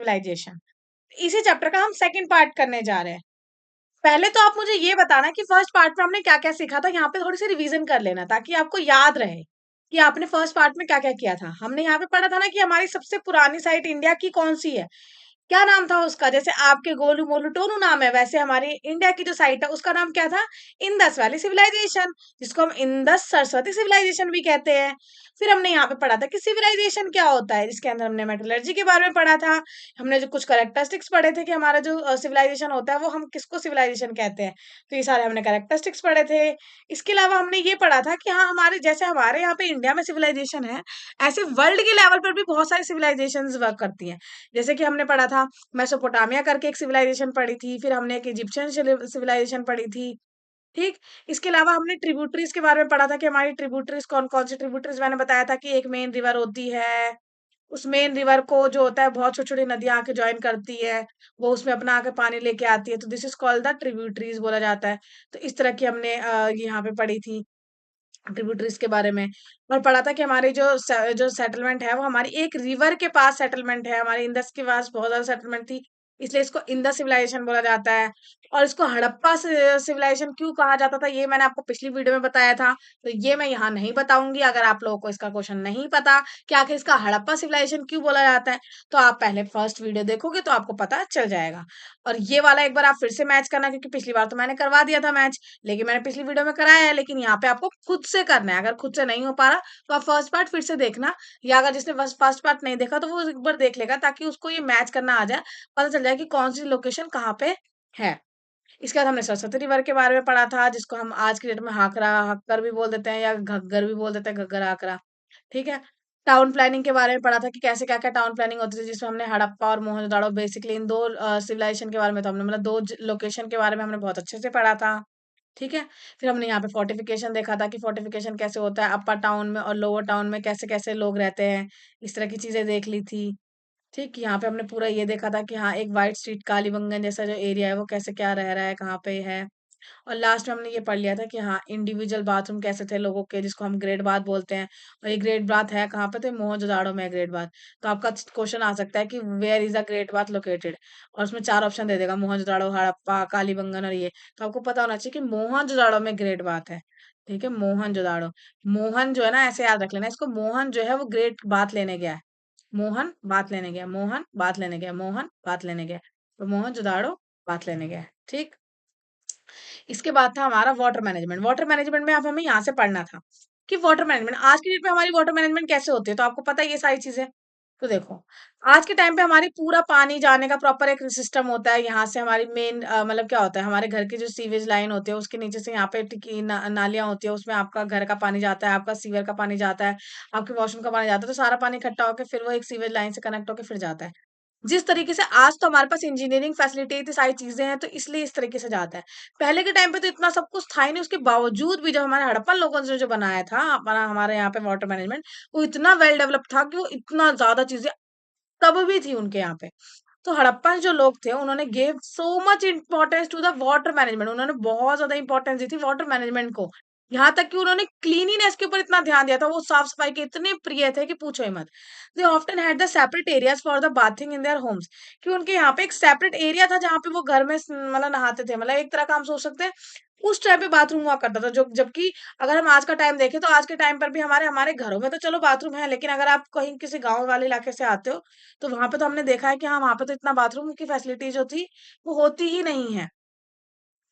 Civilisation. इसी chapter का हम सेकंड पार्ट करने जा रहे हैं। पहले तो आप मुझे ये बताना कि फर्स्ट पार्ट में हमने क्या-क्या सीखा था, यहाँ पे थोड़ी सी रिवीजन कर लेना ताकि आपको याद रहे कि आपने फर्स्ट पार्ट में क्या-क्या किया था। हमने यहाँ पे पढ़ा था ना कि हमारी सबसे पुरानी साइट इंडिया की कौन सी है, क्या नाम था उसका? जैसे आपके गोलू मोलू टोनू नाम है, वैसे हमारी इंडिया की जो साइट है उसका नाम क्या था? इंडस वैली सिविलाइजेशन, जिसको हम इंडस सरस्वती सिविलाइजेशन भी कहते हैं। फिर हमने यहाँ पे पढ़ा था कि सिविलाइजेशन क्या होता है, जिसके अंदर हमने मेटलर्जी के बारे में पढ़ा था। हमने जो कुछ कैरेक्टरिस्टिक्स पढ़े थे कि हमारा जो सिविलाइजेशन होता है वो हम किसको सिविलाइजेशन कहते हैं, तो ये सारे हमने कैरेक्टरिस्टिक्स पढ़े थे। इसके अलावा हमने ये पढ़ा था कि हाँ, हमारे जैसे हमारे यहाँ पे इंडिया में सिविलाइजेशन है, ऐसे वर्ल्ड के लेवल पर भी बहुत सारी सिविलाइजेशंस वर्क करती हैं। जैसे कि हमने पढ़ा था मेसोपोटामिया करके एक सिविलाइजेशन पढ़ी थी, फिर हमने एक इजिप्शियन सिविलाइजेशन पढ़ी थी, ठीक। इसके अलावा हमने ट्रिब्यूटरीज के बारे में पढ़ा था कि हमारी ट्रिब्यूटरीज कौन कौन सी ट्रिब्यूटरीज, मैंने बताया था कि एक मेन रिवर होती है, उस मेन रिवर को जो होता है बहुत छोटी छोटी नदियां आके ज्वाइन करती है, वो उसमें अपना आके पानी लेके आती है, तो this is called the tributaries बोला जाता है। तो इस तरह की हमने यहाँ पे पढ़ी थी ट्रिब्यूटरीज के बारे में। और पढ़ा था कि हमारी जो सेटलमेंट है वो हमारी एक रिवर के पास सेटलमेंट है, हमारी इंदस के पास बहुत ज्यादा सेटलमेंट थी, इसलिए इसको इंदस सिविलाइजेशन बोला जाता है। और इसको हड़प्पा सिविलाइजेशन क्यों कहा जाता था ये मैंने आपको पिछली वीडियो में बताया था, तो ये मैं यहाँ नहीं बताऊंगी। अगर आप लोगों को इसका क्वेश्चन नहीं पता कि आखिर इसका हड़प्पा सिविलाइजेशन क्यों बोला जाता है, तो आप पहले फर्स्ट वीडियो देखोगे तो आपको पता चल जाएगा। और ये वाला एक बार आप फिर से मैच करना, क्योंकि पिछली बार तो मैंने करवा दिया था मैच, लेकिन मैंने पिछली वीडियो में कराया है, लेकिन यहाँ पे आपको खुद से करना है। अगर खुद से नहीं हो पा रहा तो आप फर्स्ट पार्ट फिर से देखना, या अगर जिसने बस फर्स्ट पार्ट नहीं देखा तो वो एक बार देख लेगा, ताकि उसको ये मैच करना आ जाए, पता चल जाए कि कौन सी लोकेशन कहाँ पे है। इसके बाद हमने सरस्वती रिवर के बारे में पढ़ा था, जिसको हम आज की डेट में हाकरा हक्कर भी बोल देते हैं, या घग्गर भी बोल देते हैं, घग्गर हाकरा, ठीक है। टाउन प्लानिंग के बारे में पढ़ा था कि कैसे क्या क्या टाउन प्लानिंग होती थी, जिसमें हमने हड़प्पा और मोहनजोदाड़ो, बेसिकली इन दो सिविलाइजेशन के बारे में, तो हमने मतलब दो लोकेशन के बारे में हमने बहुत अच्छे से पढ़ा था, ठीक है। फिर हमने यहाँ पे फोर्टिफिकेशन देखा था कि फोर्टिफिकेशन कैसे होता है, अपर टाउन में और लोअर टाउन में कैसे कैसे लोग रहते हैं, इस तरह की चीजें देख ली थी, ठीक। यहाँ पे हमने पूरा ये देखा था कि हाँ, एक वाइट स्ट्रीट कालीबंगन जैसा जो एरिया है वो कैसे क्या रह रहा है, कहाँ पे है। और लास्ट में हमने ये पढ़ लिया था कि हाँ, इंडिविजुअल बाथरूम कैसे थे लोगों के, जिसको हम ग्रेट बाथ बोलते हैं। और ये ग्रेट बाथ है कहाँ पे, तो मोहनजोदाड़ो में ग्रेट बाथ। तो आपका क्वेश्चन आ सकता है कि where is a great bath located, और उसमें चार ऑप्शन दे देगा, मोहनजोदाड़ो, हड़प्पा, कालीबंगन और ये। तो आपको पता होना चाहिए कि मोहनजोदाड़ो में ग्रेट बाथ है, ठीक है। मोहनजोदाड़ो, मोहन जो है ना, ऐसे याद रख लेना इसको, मोहन जो है वो ग्रेट बाथ लेने गया है, मोहन बात लेने गया, मोहन बात लेने गया, मोहन बात लेने गया, तो मोहनजोदाड़ो बात लेने गया, ठीक। इसके बाद था हमारा वाटर मैनेजमेंट। वाटर मैनेजमेंट में आप हमें यहाँ से पढ़ना था कि वाटर मैनेजमेंट आज की डेट में हमारी वाटर मैनेजमेंट कैसे होती है, तो आपको पता है ये सारी चीजें। तो देखो, आज के टाइम पे हमारी पूरा पानी जाने का प्रॉपर एक सिस्टम होता है। यहाँ से हमारी मेन मतलब क्या होता है, हमारे घर की जो सीवेज लाइन होती है उसके नीचे से यहाँ पे टिकी नालियां होती है, उसमें आपका घर का पानी जाता है, आपका सीवर का पानी जाता है, आपके वॉशरूम का पानी जाता है, तो सारा पानी इकट्ठा होकर फिर वो एक सीवेज लाइन से कनेक्ट होकर फिर जाता है। जिस तरीके से आज तो हमारे पास इंजीनियरिंग फैसिलिटी इतनी सारी चीजें हैं, तो इसलिए इस तरीके से जाता है। पहले के टाइम पे तो इतना सब कुछ था ही नहीं, उसके बावजूद भी जब हमारे हड़प्पन लोगों ने जो बनाया था हमारा, हमारे यहाँ पे वाटर मैनेजमेंट, वो इतना वेल डेवलप था कि वो इतना ज्यादा चीजें तब भी थी उनके यहाँ पे। तो हड़प्पन जो लोग थे उन्होंने gave so much importance to the water management, उन्होंने बहुत ज्यादा इंपॉर्टेंस दी थी वाटर मैनेजमेंट को। यहाँ तक कि उन्होंने क्लीनिनेस के ऊपर इतना ध्यान दिया था, वो साफ सफाई के इतने प्रिय थे कि पूछो ही मत। They often had the separate areas for the bathing in their homes, कि उनके यहाँ पे एक सेपरेट एरिया था जहाँ पे वो घर में मतलब नहाते थे। मतलब एक तरह का हम सोच सकते हैं उस टाइम पे बाथरूम हुआ करता था, जो जबकि अगर हम आज का टाइम देखें तो आज के टाइम पर भी हमारे हमारे घरों में तो चलो बाथरूम है, लेकिन अगर आप कहीं किसी गांव वाले इलाके से आते हो तो वहां पे तो हमने देखा है कि हाँ, वहां पे तो इतना बाथरूम की फैसिलिटी जो थी वो होती ही नहीं है,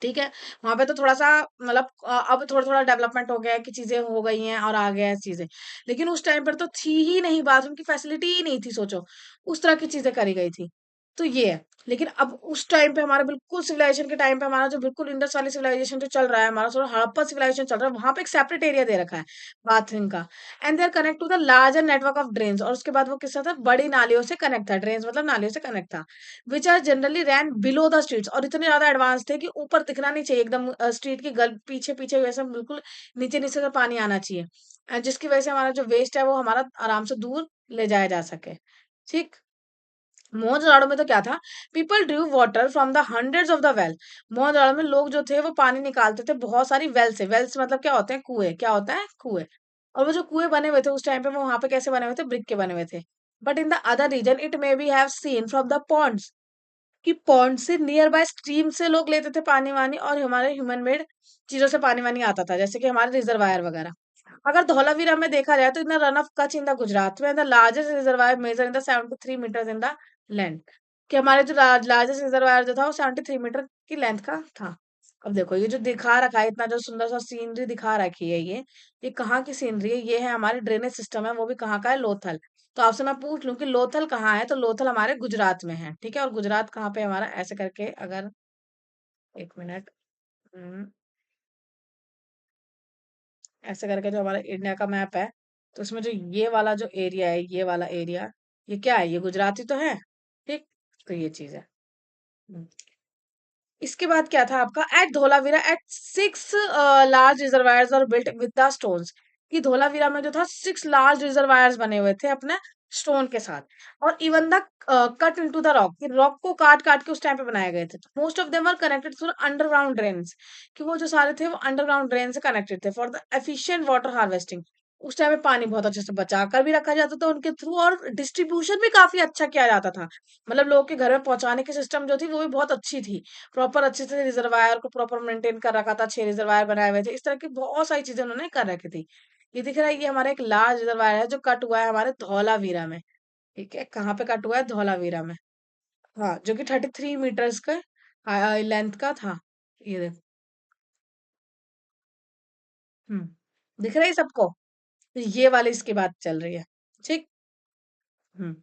ठीक है। वहां पे तो थोड़ा सा मतलब अब थोड़ा थोड़ा डेवलपमेंट हो गया है कि चीजें हो गई हैं और आ गया है चीजें, लेकिन उस टाइम पर तो थी ही नहीं, बाथरूम की फैसिलिटी ही नहीं थी, सोचो उस तरह की चीजें करी गई थी। तो ये है। लेकिन अब उस टाइम पे हमारा बिल्कुल सिविलाइजेशन के टाइम पे हमारा जो बिल्कुल इंडस वाली सिविलाइजेशन जो चल रहा है, हमारा थोड़ा हड़प्पा सिविलाइजेशन चल रहा है, वहां पे एक सेपरेट एरिया दे रखा है बाथरूम का। And they are connect to the larger network of drains, और उसके बाद वो किस था, बड़ी नालियों से कनेक्ट था, ड्रेन्स मतलब नालियों से कनेक्ट था, which are generally ran below the streets, और इतने ज्यादा एडवांस थे कि ऊपर दिखना नहीं चाहिए एकदम, स्ट्रीट की गल पीछे पीछे वैसे बिल्कुल नीचे नीचे से पानी आना चाहिए, जिसकी वजह से हमारा जो वेस्ट है वो हमारा आराम से दूर ले जाया जा सके, ठीक। मोहनजोदाड़ो में तो क्या था, people Drew water from the hundreds of the well. Mohenjodaro में लोग जो थे वो पानी निकालते थे बहुत सारी वेल से। वेल्स मतलब क्या होते हैं, कुएं, क्या होता है, कुएं। और वो जो कुएं बने हुए थे उस टाइम पे वो वहां पे कैसे बने हुए थे, ब्रिक के बने हुए थे, but in the other region it may be have seen from the ponds, कि पॉन्ड से नियर बाय स्ट्रीम से लोग लेते थे पानी वानी, और हमारे ह्यूमन मेड चीजों से पानी वानी आता था, जैसे कि हमारे रिजर्वायर वगैरह। अगर धौलावीरा में देखा जाए तो in the run of Kutch in the Gujarat में the largest reservoir measure in the 73 metre in the length, कि हमारे जो लार्जेस्ट रिजर्वायर जो था वो 73 मीटर की लेंथ का था। अब देखो ये जो दिखा रखा है, इतना जो सुंदर सा सीनरी दिखा रखी है, ये कहाँ की सीनरी है? ये है हमारे ड्रेनेज सिस्टम है, वो भी कहाँ का है? लोथल। तो आपसे मैं पूछ लूं कि लोथल कहाँ है, तो लोथल हमारे गुजरात में है, ठीक है। और गुजरात कहाँ पे है हमारा, ऐसे करके अगर, एक मिनट, ऐसे करके जो हमारा इंडिया का मैप है, तो उसमें जो ये वाला जो एरिया है, ये वाला एरिया, ये क्या है? ये गुजराती तो है, ठीक। तो ये चीज है। हम्म। इसके बाद क्या था आपका, at Dholavira at 6 large reservoirs और बिल्ट विद द स्टोन्स, कि धोलावीरा में जो था 6 लार्ज रिजर्वायर्स बने हुए थे अपने स्टोन के साथ। और even the cut into the rock, कि रॉक को काट काट के उस टाइम पे बनाए गए थे। Most of them are connected through underground drains, कि वो जो सारे थे वो अंडरग्राउंड ड्रेन से कनेक्टेड थे for the efficient water harvesting. उस टाइम पे पानी बहुत अच्छे से बचा कर भी रखा जाता था उनके थ्रू, और डिस्ट्रीब्यूशन भी काफी अच्छा किया जाता था। मतलब लोग के घर में पहुंचाने की सिस्टम जो थी वो भी बहुत अच्छी थी। प्रॉपर अच्छे से रिजर्वायर को प्रॉपर मेंटेन कर रखा था, 6 रिजर्वायर बनाए हुए थे, इस तरह की बहुत सारी चीजें उन्होंने कर रखी थी। ये दिख रहा है, ये हमारा एक लार्ज रिजर्वायर है जो कट हुआ है हमारे धौलावीरा में। ठीक है, कहाँ पे कट हुआ है? धौलावीरा में। हाँ, जो कि 33 मीटर्स का लेंथ का था। ये देखो। दिख रहा है सबको? तो ये वाली इसकी बात चल रही है, ठीक। हम्म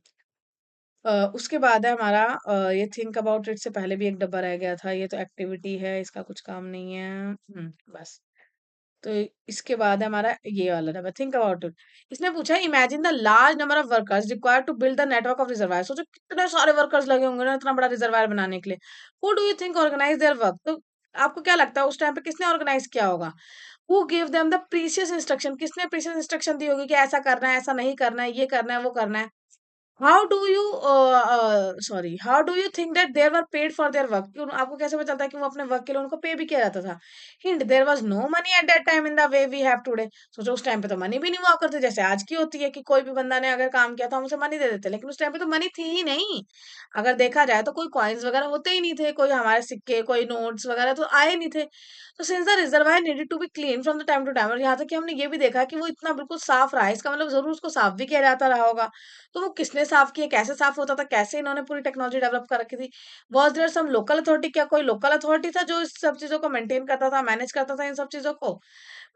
उसके बाद है हमारा, ये थिंक अबाउट इट से पहले भी एक डब्बा रह गया था, ये तो एक्टिविटी है, इसका कुछ काम नहीं है। बस। तो इसके बाद है हमारा ये वाला डब्बा, थिंक अबाउट इट। इसने पूछा, imagine the large number of workers required to build the network of reservoir. सोचो कितने सारे वर्कर्स लगे होंगे ना इतना बड़ा रिजर्वायर बनाने के लिए। Who do you think organize their work? तो आपको क्या लगता है उस टाइम पे किसने ऑर्गेनाइज किया होगा? Who give them the precious instruction, किसने प्रीशियस इंस्ट्रक्शन दी होगी कि ऐसा करना है, ऐसा नहीं करना है, ये करना है, वो करना है। How do you think that there were paid for their work? क्यों, आपको कैसे पता चलता है कि वो अपने वर्क के लिए उनको पे भी किया जाता था? Hint, there was no money at that time in the way we have today. सोचो उस टाइम पे तो मनी भी नहीं हुआ करती, जैसे आज की होती है कि कोई भी बंदा ने अगर काम किया तो हम उसे मनी दे देते, लेकिन उस टाइम पे तो मनी थी ही नहीं। अगर देखा जाए तो कोई कॉइन्स वगैरह होते ही नहीं थे, कोई हमारे सिक्के, कोई नोट्स वगैरह तो आए नहीं थे। तो since the reservoir needed to be clean from the time to time, और यहाँ तक कि हमने ये भी देखा कि वो इतना बिल्कुल साफ रहा है, इसका मतलब जरूर उसको साफ भी किया जाता रहा होगा। तो वो किसने साफ किया, कैसे साफ होता था, कैसे इन्होंने पूरी टेक्नोलॉजी डेवलप कर रखी थी? Was there some local authority? क्या कोई लोकल अथॉरिटी था जो इस सब चीजों को मेंटेन करता था, मैनेज करता था इन सब चीजों को?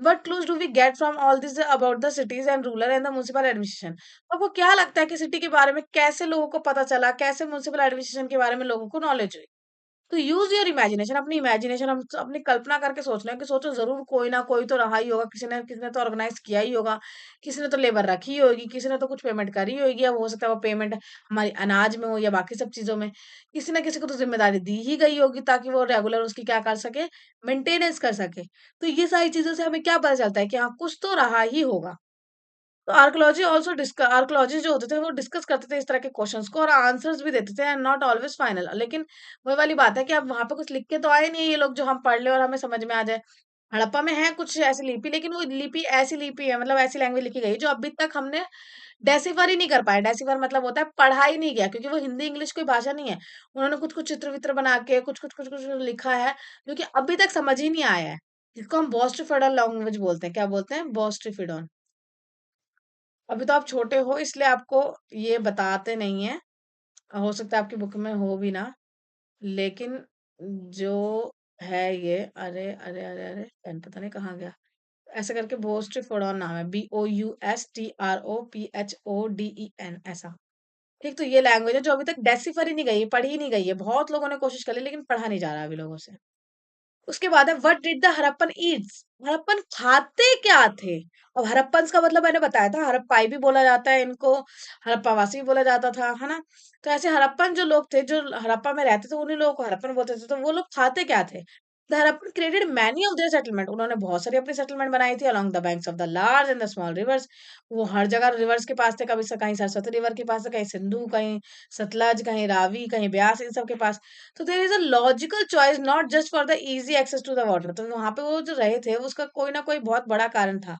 What clues do we get from all this about the cities and rural and the municipal administration? आपको क्या लगता है कि सिटी के बारे में कैसे लोगों को पता चला, कैसे म्युनिसिपल एडमिनिस्ट्रेशन के बारे में लोगों को नॉलेज हुई? तो यूज योर इमेजिनेशन, अपनी इमेजिनेशन, हम अपनी कल्पना करके सोच रहे हैं कि सोचो जरूर कोई ना कोई तो रहा ही होगा, किसी ने तो ऑर्गेनाइज किया ही होगा, किसी ने तो लेबर रखी होगी, किसी ने तो कुछ पेमेंट करी होगी, या हो सकता है वो पेमेंट हमारी अनाज में हो या बाकी सब चीजों में। किसी ना किसी को तो जिम्मेदारी दी ही गई होगी ताकि वो रेगुलर उसकी क्या कर सके, मेंटेनेंस कर सके। तो ये सारी चीजों से हमें क्या पता चलता है कि हाँ कुछ तो रहा ही होगा। तो आर्कोलॉजी जो होते थे वो डिस्कस करते थे इस तरह के क्वेश्चंस को, और आंसर्स भी देते थे, एंड नॉट ऑलवेज फाइनल। लेकिन वही वाली बात है कि अब वहां पे कुछ लिख के तो आए नहीं है ये लोग जो हम पढ़ ले और हमें समझ में आ जाए। हड़प्पा में है कुछ ऐसी लिपि, लेकिन वो लिपि ऐसी लिपि है, मतलब ऐसी लैंग्वेज लिखी गई जो अभी तक हमने डेसिफर ही नहीं कर पाए। डेसिफर मतलब होता है पढ़ा ही नहीं गया, क्योंकि वो हिंदी इंग्लिश कोई भाषा नहीं है। उन्होंने कुछ कुछ चित्र वित्र बना के कुछ लिखा है जो कि अभी तक समझ ही नहीं आया है। जिसको हम बॉस्ट्रिफिडल लैंग्वेज बोलते हैं, क्या बोलते हैं? बॉस्ट्रिफिडोन। अभी तो आप छोटे हो इसलिए आपको ये बताते नहीं है, हो सकता है आपकी बुक में हो भी ना, लेकिन जो है ये, अरे अरे अरे अरे पेन पता नहीं कहाँ गया। ऐसे करके बोस्ट्रिफोडॉन नाम है, BOUSTROPHODEN, ऐसा। ठीक, तो ये लैंग्वेज है जो अभी तक डेसिफर ही नहीं गई, पढ़ी ही नहीं गई है। बहुत लोगों ने कोशिश कर ली लेकिन पढ़ा नहीं जा रहा अभी लोगों से। उसके बाद है, what did the Harappan Yeats? Harappan खाते क्या थे? और हड़प्पन्स का मतलब मैंने बताया था, हड़प्पाई भी बोला जाता है इनको, हड़प्पावासी भी बोला जाता था, है ना? तो ऐसे हड़प्पन जो लोग थे, जो हड़प्पा में रहते थे, उन्हीं लोगों को हड़प्पन बोलते थे। तो वो लोग खाते क्या थे? The Harappan created many of their settlement, उन्होंने बहुत सारी अपनी सेटलमेंट बनाई थी along the banks of the large and the small reverse. वो हर जगह रिवर्स के पास थे, कभी कहीं सरस्वती रिवर के पास, कहीं सिंधु, कहीं सतलज, कहीं रावी, कहीं ब्यास, इन सब के पास। तो there is a logical choice not just for the easy access to the water, तो वहां पे वो जो रहे थे उसका कोई ना कोई बहुत बड़ा कारण था,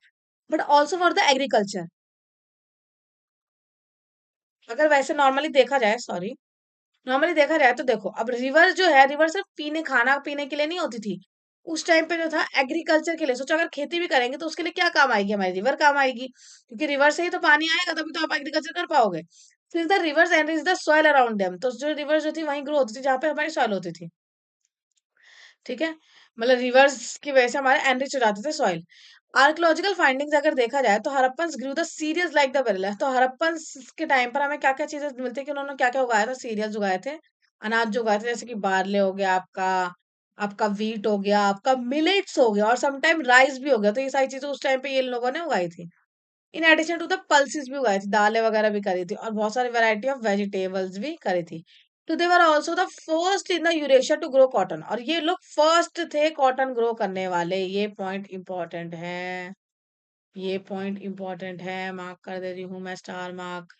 but also for the agriculture. अगर वैसे नॉर्मली देखा जाए, सॉरी, नॉर्मली देखा जाए तो देखो, अब रिवर जो है, रिवर सिर्फ पीने, खाना पीने के लिए नहीं होती थी। उस टाइम पे जो था एग्रीकल्चर के लिए, सोचो अगर खेती भी करेंगे तो उसके लिए क्या काम आएगी, हमारी रिवर काम आएगी, क्योंकि रिवर से ही तो पानी आएगा, तभी तो आप एग्रीकल्चर कर पाओगे। फिर the rivers enrich the soil around them, तो जो रिवर जो थी वहीं ग्रो होती थी जहाँ पे हमारी सॉइल होती थी। ठीक है, मतलब रिवर्स की वजह से हमारे एनरिच हो जाते थे सॉइल। आर्कोलॉजिकल फाइंडिंग्स अगर देखा जाए तो Harappan grew the cereals like the barley, तो हड़प्पन के टाइम पर हमें क्या क्या चीजें मिलती है कि उन्होंने क्या क्या उगाया था, सीरियल्स उगाए थे, अनाज जो उगाए थे, जैसे कि बार्ले हो गया आपका, आपका वीट हो गया, आपका मिलेट्स हो गया, और समटाइम राइस भी हो गया, तो ये सारी चीजें उस टाइम पे ये लोगों ने उगाई थी। In addition to the pulses भी उगाई थी, दालें वगैरह भी करी थी, और बहुत सारी वैरायटी ऑफ वेजिटेबल्स भी करी थी। तो they were also the first in the Eurasia to grow cotton, और ये लोग फर्स्ट थे कॉटन ग्रो करने वाले, ये पॉइंट इंपॉर्टेंट है, ये पॉइंट इंपॉर्टेंट है, मार्क कर दे रही हूँ मैं, स्टार मार्क।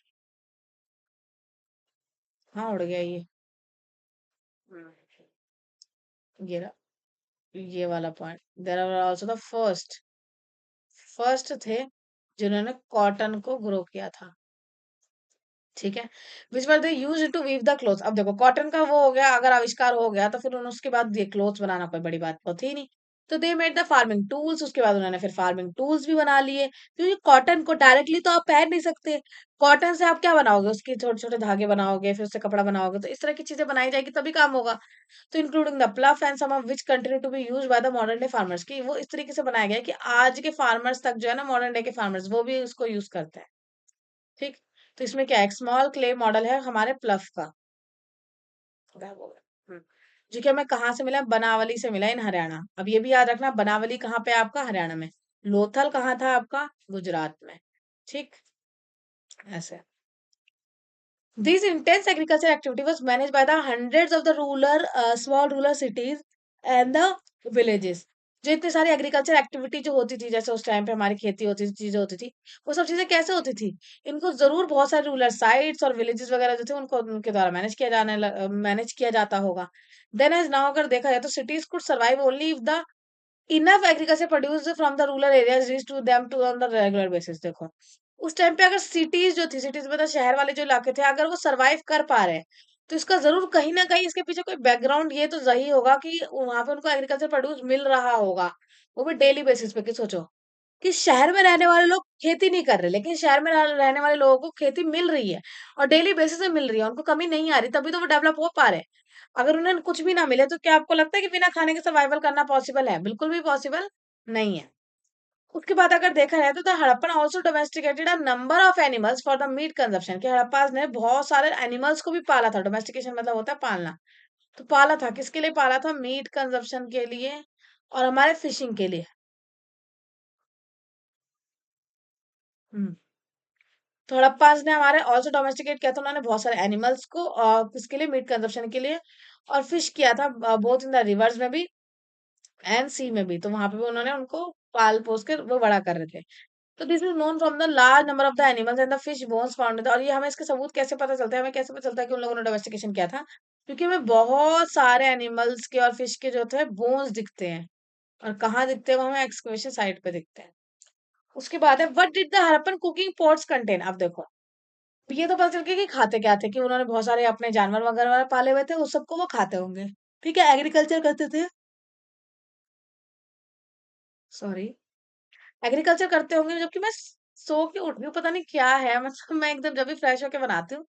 हाँ, उड़ गया ये। हम्म, ये रहा, ये वाला point, there are also the first, first थे जिन्होंने कॉटन को ग्रो किया था। ठीक है, which were they use to weave the cloth, अब देखो कॉटन का वो हो गया, अगर आविष्कार हो गया तो फिर उन्होंने उसके बाद ये क्लोथ्स बनाना कोई बड़ी बात तो थी नहीं। तो they made the farming tools, उसके बाद उन्होंने फिर फार्मिंग टूल्स भी बना लिए, क्योंकि कॉटन को डायरेक्टली तो आप पहन नहीं सकते। कॉटन से आप क्या बनाओगे, उसके छोटे छोटे धागे बनाओगे, फिर उससे कपड़ा बनाओगे, तो इस तरह की चीजें बनाई जाएगी तभी काम होगा। तो including the plough and some of which continue to be use by the modern day farmers, की वो इस तरीके से बनाया गया है कि आज के फार्मर्स तक जो है ना, मॉडर्न डे के फार्मर्स वो भी उसको यूज करते हैं। ठीक, तो इसमें क्या है, एक स्मॉल क्ले मॉडल है हमारे प्लफ का, गायब हो गया। जो कि हमें कहाँ से मिला, बनावली से मिला, इन हरियाणा। अब ये भी याद रखना, बनावली कहाँ पे है आपका, हरियाणा में। लोथल कहाँ था आपका, गुजरात में। ठीक, ऐसे। This intense agriculture activity was managed by the hundreds of the small rural cities and the villages. जो इतनी सारी एग्रीकल्चर एक्टिविटी जो होती थी, जैसे उस टाइम पे हमारी खेती होती थी, चीजें होती थी, वो सब चीजें कैसे होती थी, इनको जरूर बहुत सारे रूरल साइट्स और विलेजेस वगैरह जो थे उनको उनके द्वारा मैनेज किया जाता होगा। देन एज नाउ अगर देखा जाए तो cities could survive only if the enough agriculture produce from the rural areas reach to them to on the regular basis. देखो उस टाइम पे अगर सिटीज जो थी, सिटीज मतलब शहर वाले जो इलाके थे, अगर वो सरवाइव कर पा रहे हैं, तो इसका जरूर कहीं ना कहीं इसके पीछे कोई बैकग्राउंड ये तो सही होगा कि वहां पे उनको एग्रीकल्चर प्रोड्यूस मिल रहा होगा, वो भी डेली बेसिस पे। कि सोचो कि शहर में रहने वाले लोग खेती नहीं कर रहे, लेकिन शहर में रहने वाले लोगों को खेती मिल रही है, और डेली बेसिस पे मिल रही है, उनको कमी नहीं आ रही, तभी तो वो डेवलप हो पा रहे हैं। अगर उन्हें कुछ भी ना मिले तो क्या आपको लगता है कि बिना खाने के सर्वाइवल करना पॉसिबल है? बिल्कुल भी पॉसिबल नहीं है। उसके बाद अगर देखा जाए तो the Harappan also domesticated a number of animals for the meat consumption, कि हड़प्पा ने बहुत सारे एनिमल्स को भी पाला था। डोमेस्टिकेशन मतलब होता है पालना, तो पाला था, किसके लिए पाला था, मीट कंजप्शन के लिए और हमारे फिशिंग के लिए। हम्म, तो हड़प्पास ने हमारे ऑल्सो डोमेस्टिकेट किया था, उन्होंने बहुत सारे एनिमल्स को किसके लिए, मीट कंजप्शन के लिए, और फिश किया था, बोथ इन द रिवर्स में भी एंड सी में भी, तो वहां पे भी उन्होंने उनको पाल पोस के वो बड़ा कर रहे थे। तो this is known from the large number of the animals and the fish bones found, और ये हमें इसके सबूत कैसे पता चलता है, हमें कैसे पता चलता है कि उन लोगों ने डोमेस्टिकेशन किया था, क्योंकि हमें बहुत सारे एनिमल्स के और फिश के जो थे बोन्स दिखते हैं, और कहाँ दिखते हैं वो, हमें एक्सकवेशन साइट पे दिखते हैं। उसके बाद है what did the Harappan cooking pots contain. अब देखो ये तो पता चल गया कि खाते क्या थे, कि उन्होंने बहुत सारे अपने जानवर वगैरह पाले हुए थे, उस सबको वो खाते होंगे। ठीक है, एग्रीकल्चर करते थे, सॉरी, एग्रीकल्चर करते होंगे, जबकि मैं सो के उठ रही हूँ, पता नहीं क्या है, मतलब मैं एकदम जब भी फ्रेश होके बनाती हूँ,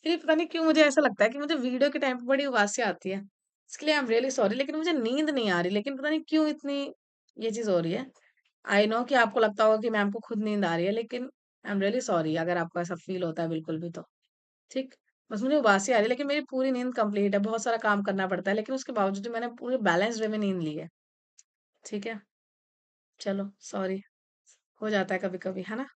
फिर पता नहीं क्यों मुझे ऐसा लगता है कि मुझे वीडियो के टाइम पे बड़ी उबासी आती है। इसके लिए आई एम रियली सॉरी, लेकिन मुझे नींद नहीं आ रही, लेकिन पता नहीं क्यों इतनी ये चीज हो रही है। आई नो कि आपको लगता होगा कि मैम को खुद नींद आ रही है, लेकिन आई एम रियली सॉरी अगर आपको ऐसा फील होता है बिल्कुल भी तो। ठीक, बस मुझे उबासी आ रही है, लेकिन मेरी पूरी नींद कंप्लीट है, बहुत सारा काम करना पड़ता है, लेकिन उसके बावजूद भी मैंने पूरे बैलेंस वे में नींद ली है। ठीक है, चलो सॉरी, हो जाता है कभी कभी, है ना।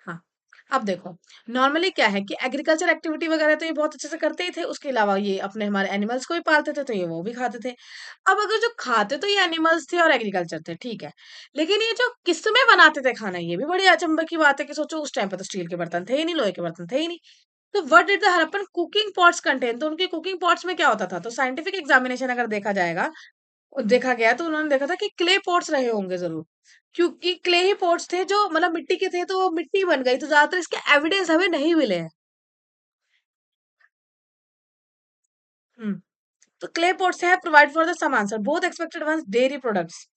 हाँ, अब देखो नॉर्मली क्या है कि एग्रीकल्चर एक्टिविटी वगैरह तो ये बहुत अच्छे से करते ही थे, उसके अलावा ये अपने हमारे एनिमल्स को भी पालते थे, तो ये वो भी खाते थे। अब अगर जो खाते तो ये एनिमल्स थे और एग्रीकल्चर थे, ठीक है, लेकिन ये जो किसमें बनाते थे खाना, ये भी बड़ी अचंभे की बात है। कि सोचो उस टाइम पे तो स्टील के बर्तन थे ही नहीं, लोहे के बर्तन थे ही नहीं, तो what did the Harappan cooking pots contain, तो उनके कुकिंग पॉट्स में क्या होता था, तो साइंटिफिक एग्जामिनेशन अगर देखा जाएगा, और देखा गया तो उन्होंने देखा था कि क्ले पॉट्स रहे होंगे जरूर, क्योंकि क्ले ही पॉट्स थे जो मतलब मिट्टी के थे, तो वो मिट्टी बन गई, तो ज्यादातर इसके एविडेंस हमें नहीं मिले हैं। हुँ। तो क्ले पॉट्स है provide for the some answer, both expected ones dairy products,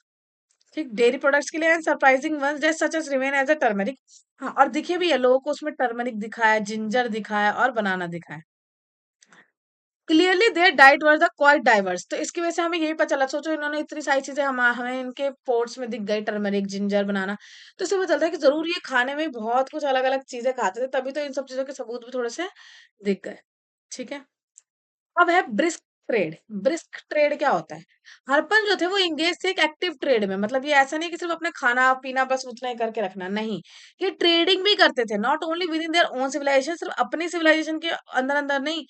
ठीक, डेयरी प्रोडक्ट्स के लिए and surprising ones just such as remain as a turmeric. हाँ, और दिखे भी है लोगों को, उसमें टर्मेरिक दिखा है, जिंजर दिखा है और बनाना दिखा है। Clearly their diet were the quite diverse, तो इसकी वजह से हमें यही पता चला, सोचो इन्होंने इतनी सारी चीजें हमें इनके पोर्ट्स में दिख गई, टर्मरिक, जिंजर, बनाना, तो इससे पता चलता है कि जरूर ये खाने में बहुत कुछ अलग अलग चीजें खाते थे, तभी तो इन सब चीजों के सबूत भी थोड़े से दिख गए। ठीक है। अब है ब्रिस्क ट्रेड। ब्रिस्क ट्रेड क्या होता है? हड़प्पन जो थे वो इंगेज थे एक एक्टिव ट्रेड में, मतलब ये ऐसा नहीं कि सिर्फ अपने खाना पीना बस उतना ही करके रखना, नहीं, ये ट्रेडिंग भी करते थे, not only with in their own civilization, सिर्फ अपनी सिविलाइजेशन के अंदर अंदर नहीं,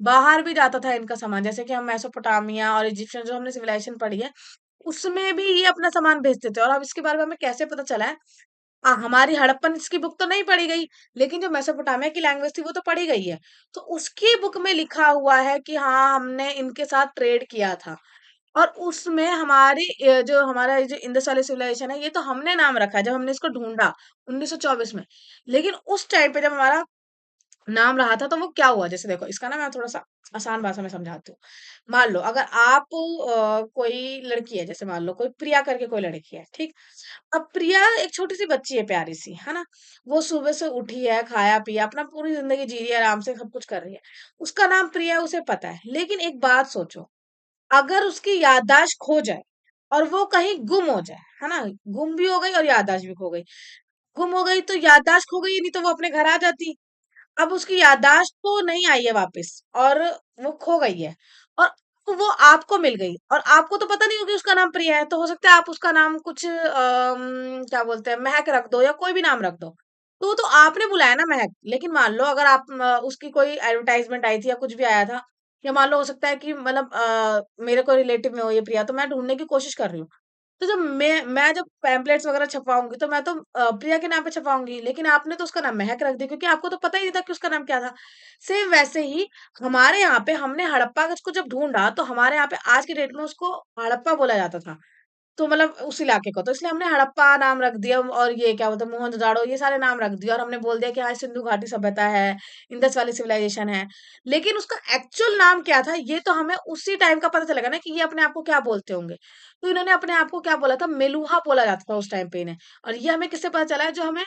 बाहर भी जाता था इनका सामान, जैसे कि हम मेसोपोटामिया और इजिप्शियन जो हमने सिविलाइजेशन पढ़ी है, उसमें भी ये अपना सामान भेजते थे। और अब इसके बारे में हमें कैसे पता चला है? हमारी हड़प्पन की बुक तो नहीं पढ़ी गई, लेकिन जो मेसोपोटामिया की लैंग्वेज थी वो तो पढ़ी गई है। तो उसकी बुक में लिखा हुआ है कि हाँ, हमने इनके साथ ट्रेड किया था। और उसमें हमारी जो हमारा ये जो इंडस वैली सिविलाइजेशन है, ये तो हमने नाम रखा है जब हमने इसको ढूँढा 1924 में। लेकिन उस टाइम पे जब हमारा नाम रहा था तो वो क्या हुआ, जैसे देखो इसका ना मैं थोड़ा सा आसान भाषा में समझाती हूँ। मान लो अगर आप कोई लड़की है, जैसे मान लो कोई प्रिया करके कोई लड़की है, ठीक। अब प्रिया एक छोटी सी बच्ची है, प्यारी सी, है ना। वो सुबह से उठी है, खाया पिया, अपना पूरी जिंदगी जी रही है, आराम से सब कुछ कर रही है। उसका नाम प्रिया है, उसे पता है। लेकिन एक बात सोचो, अगर उसकी याददाश्त खो जाए और वो कहीं गुम हो जाए, है ना, गुम भी हो गई और याददाश्त भी खो गई। गुम हो गई तो याददाश्त खो गई, नहीं तो वो अपने घर आ जाती। अब उसकी याददाश्त तो नहीं आई है वापस, और वो खो गई है, और वो आपको मिल गई, और आपको तो पता नहीं होगी उसका नाम प्रिया है, तो हो सकता है आप उसका नाम कुछ क्या बोलते हैं, महक रख दो या कोई भी नाम रख दो। तो आपने बुलाया ना महक, लेकिन मान लो अगर आप उसकी कोई एडवर्टाइजमेंट आई थी या कुछ भी आया था, या मान लो हो सकता है कि मतलब मेरे को रिलेटिव में हो ये प्रिया, तो मैं ढूंढने की कोशिश कर रही हूँ। तो जब मैं जब पैम्पलेट्स वगैरह छपवाऊँगी तो मैं तो प्रिया के नाम पे छपवाऊँगी, लेकिन आपने तो उसका नाम महक रख दिया, क्योंकि आपको तो पता ही नहीं था कि उसका नाम क्या था। सेम वैसे ही हमारे यहाँ पे हमने हड़प्पा को जब ढूँढा, तो हमारे यहाँ पे आज की डेट में उसको हड़प्पा बोला जाता था। तो मतलब उस इलाके को, तो इसलिए हमने हड़प्पा नाम रख दिया, और ये क्या बोलते हैं मोहनजोदाड़ो, ये सारे नाम रख दिए, और हमने बोल दिया कि हाँ सिंधु घाटी सभ्यता है, इंडस वैली सिविलाइजेशन है। लेकिन उसका एक्चुअल नाम क्या था, ये तो हमें उसी टाइम का पता चलेगा ना कि ये अपने आप को क्या बोलते होंगे। तो इन्होंने अपने आप को क्या बोला था, मेलुहा बोला जाता था उस टाइम पे इन्हें। और ये हमें किससे पता चला है, जो हमें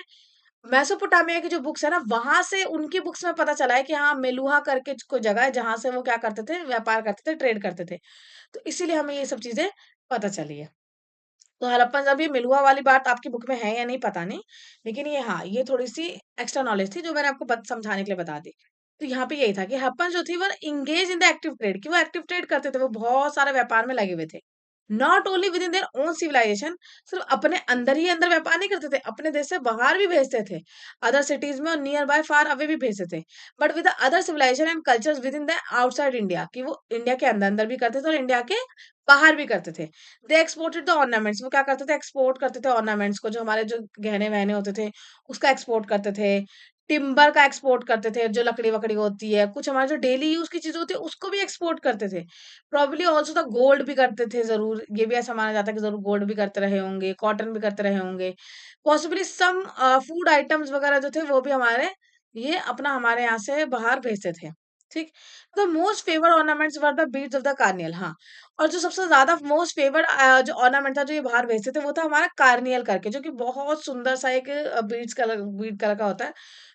मेसोपोटामिया की जो बुक्स है ना, वहां से, उनकी बुक्स में पता चला है कि हाँ मेलुहा करके कोई जगह है जहां से वो क्या करते थे, व्यापार करते थे, ट्रेड करते थे। तो इसीलिए हमें ये सब चीजें पता चली है। तो हड़प्पन जब ये मिलुआ वाली बात आपकी बुक में है या नहीं पता नहीं, लेकिन ये हाँ, ये थोड़ी-सी एक्स्ट्रा नॉलेज थी जो मैंने आपको समझाने के लिए बता दी। तो यहाँ पे यही था कि हड़प्पन जो थी वो engage in the active trade, कि वो एक्टिव ट्रेड करते थे, वो बहुत सारे व्यापार में लगे हुए थे। Not only with in their own civilization, सिर्फ अपने अंदर ही अंदर व्यापार नहीं करते थे, अपने देश से बाहर भी भेजते थे, अदर सिटीज में और नियर बाय फार अवे भी भेजते थे। But with other civilization and cultures with in the outside India, कि वो इंडिया के अंदर अंदर भी करते थे और इंडिया के बाहर भी करते थे। दे एक्सपोर्टेड द ऑर्नामेंट्स, वो क्या करते थे, एक्सपोर्ट करते थे ऑर्नामेंट्स को, जो हमारे जो गहने-वहने होते थे, उसका एक्सपोर्ट करते थे। टिम्बर का एक्सपोर्ट करते थे, जो लकड़ी-वकड़ी होती है, कुछ हमारे जो डेली यूज़ की चीज़ें होती है, उसको भी एक्सपोर्ट करते थे। प्रोबेबली आल्सो द गोल्ड भी करते थे ज़रूर, ये भी ऐसा माना जाता है कि ज़रूर गोल्ड भी करते रहे होंगे, कॉटन भी करते रहे होंगे। पॉसिबली सम फूड आइटम्स वगैरह जो थे, वो भी हमारे ये अपना हमारे यहाँ से बाहर भेजते थे। ठीक? The most favoured ornaments were the beads of the corneal, हाँ। और जो सबसे ज़्यादा मोस्ट फेवर्ड जो ऑर्नामेंट था जो ये बाहर भेजते थे, वो था हमारा कार्नियल करके, जो कि बहुत सुंदर सा एक बीड कलर का होता है,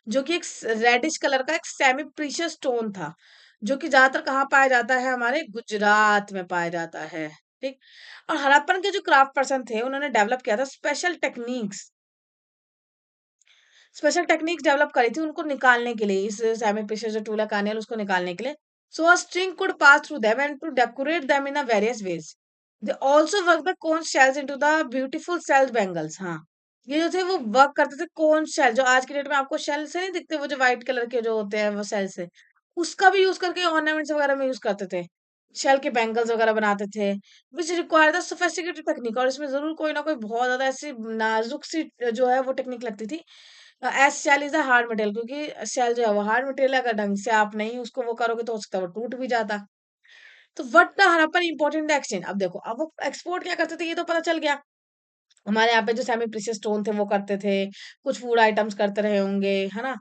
जो कि एक रेडिश कलर का एक सेमी प्रीशियस स्टोन था, जो कि ज़्यादातर कहाँ पाया जाता है, हमारे गुजरात में पाया जाता है। ठीक। और हड़प्पन के जो क्राफ्ट पर्सन थे, उन्होंने डेवलप किया था स्पेशल टेक्निक्स डेवलप करी थी उनको निकालने के लिए, इस सेमी प्रीशियस जो टूल है कार्नियल, उसको निकालने के लिए। So a string could pass through them and to decorate them in a various ways. They also work the conch shells into the beautiful shells bangles, हाँ। ये जो थे वो वर्क करते थे कोन शेल, जो आज की डेट में आपको शेल से नहीं दिखते, वो जो व्हाइट कलर के जो होते हैं वो शेल से, उसका भी यूज करके ऑर्नामेंट्स वगैरह में यूज करते थे। शेल के बैंगल्स वगैरह बनाते थे, which require the sophisticated technique, और इसमें जरूर कोई ना कोई बहुत ज्यादा ऐसी नाजुक सी जो है वो टेक्निक लगती थी। As shell is a hard material, क्योंकि शेल जो है वो हार्ड मटेरियल है, अगर ढंग से आप नहीं उसको वो करोगे तो हो सकता है वो टूट भी जाता। तो what the Harappan important exchange, अब देखो, अब वो एक्सपोर्ट क्या करते थे ये तो पता चल गया। हमारे यहाँ पे जो सेमी प्रीशियस स्टोन थे वो करते थे, कुछ फूड आइटम्स करते रहे होंगे, है ना।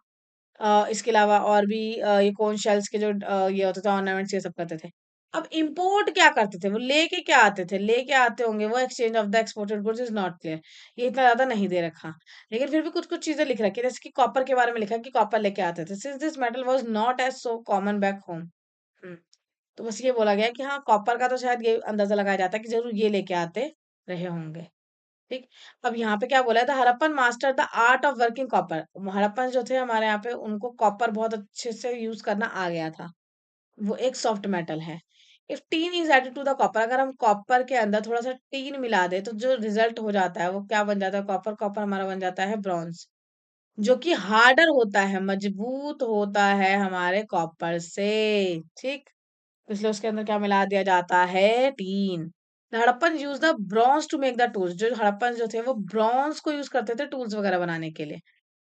इसके अलावा और भी ये कॉन शेल्स के जो ये होते थे ऑर्नामेंट्स, ये सब करते थे। अब इंपोर्ट क्या करते थे, वो लेके क्या आते थे, लेके आते होंगे वो exchange of the exported goods is not clear, ये इतना ज्यादा नहीं दे रखा। लेकिन फिर भी कुछ कुछ चीजें लिख रखी है, जैसे कि कॉपर के बारे में लिखा है कि कॉपर लेके आते थे, since this metal was not as so common back home. तो बस ये बोला गया है कि हाँ कॉपर का तो शायद ये अंदाजा लगाया जाता है कि जरूर ये लेके आते रहे होंगे। ठीक। अब यहाँ पे क्या बोला है, the Harappan master the art of working copper. Harappan जो थे हमारे यहाँ पे, उनको कॉपर बहुत अच्छे से यूज करना आ गया था। वो एक सॉफ्ट मेटल है। If tin is added to the copper, अगर हम कॉपर के अंदर थोड़ा सा टीन मिला दे तो जो रिजल्ट हो जाता है वो क्या बन जाता है, कॉपर कॉपर हमारा बन जाता है ब्रॉन्ज, जो कि हार्डर होता है, मजबूत होता है हमारे कॉपर से। ठीक। इसलिए उसके अंदर क्या मिला दिया जाता है, tin. The Harappan use the bronze to make the tools, जो हड़प्पन जो थे वो ब्रॉन्ज को यूज करते थे टूल्स वगैरह बनाने के लिए,